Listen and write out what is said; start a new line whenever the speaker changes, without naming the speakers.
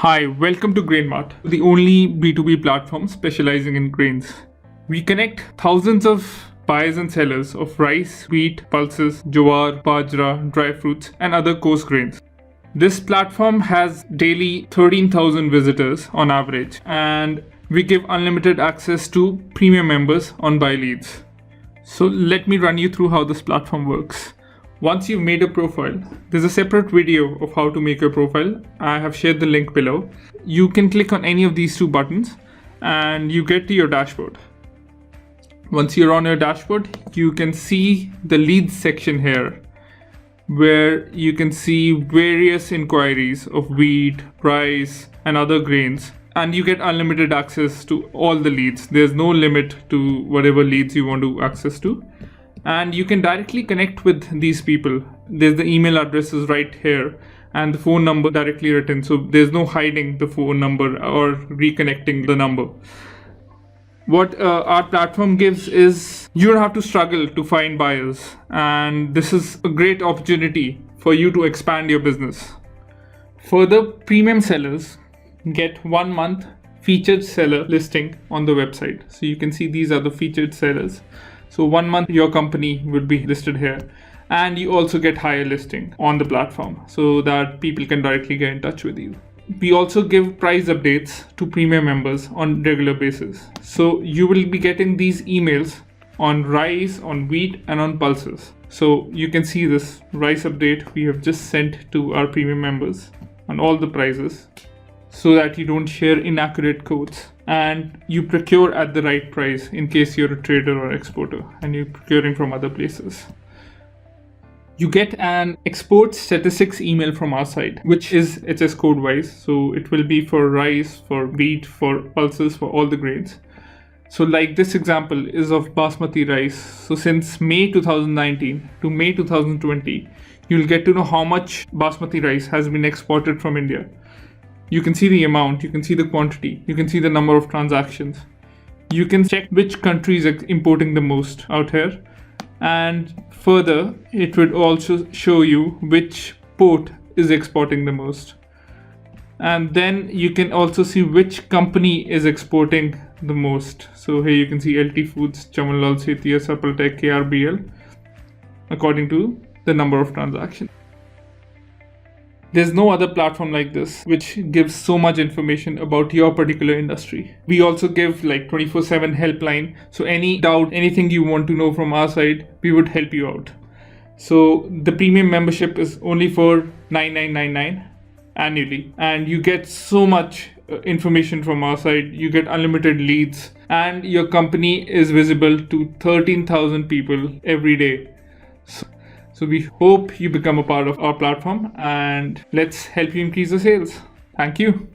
Hi, welcome to Grainmart, the only B2B platform specializing in grains. We connect thousands of buyers and sellers of rice, wheat, pulses, jowar, bajra, dry fruits, and other coarse grains. This platform has daily 13,000 visitors on average, and we give unlimited access to premium members on buy leads. So let me run you through how this platform works. Once you've made a profile, there's a separate video of how to make your profile. I have shared the link below. You can click on any of these two buttons and you get to your dashboard. Once you're on your dashboard, you can see the leads section here, where you can see various inquiries of wheat, rice, and other grains. And you get unlimited access to all the leads. There's no limit to whatever leads you want to access to. And you can directly connect with these people. There's the email addresses right here and the phone number directly written. So there's no hiding the phone number or reconnecting the number. What our platform gives is you don't have to struggle to find buyers. And this is a great opportunity for you to expand your business. Further, premium sellers get 1 month featured seller listing on the website. So you can see these are the featured sellers. So 1 month your company will be listed here, and you also get higher listing on the platform so that people can directly get in touch with you. We also give price updates to premium members on regular basis. So you will be getting these emails on rice, on wheat, and on pulses. So you can see this rice update we have just sent to our premium members on all the prices, so that you don't share inaccurate codes and you procure at the right price in case you're a trader or exporter and you're procuring from other places. You get an export statistics email from our side, which is HS code wise. So it will be for rice, for wheat, for pulses, for all the grains. So like this example is of basmati rice. So since May 2019 to May 2020, you'll get to know how much basmati rice has been exported from India. You can see the amount, you can see the quantity, you can see the number of transactions. You can check which country is importing the most out here. And further, it would also show you which port is exporting the most. And then you can also see which company is exporting the most. So here you can see LT Foods, Chamanlal Setia, Sapaltech, KRBL, according to the number of transactions. There's no other platform like this which gives so much information about your particular industry. We also give like 24/7 helpline. So any doubt, anything you want to know from our side, we would help you out. So the premium membership is only for $99.99 annually. And you get so much information from our side. You get unlimited leads and your company is visible to 13,000 people every day. So we hope you become a part of our platform and let's help you increase the sales. Thank you.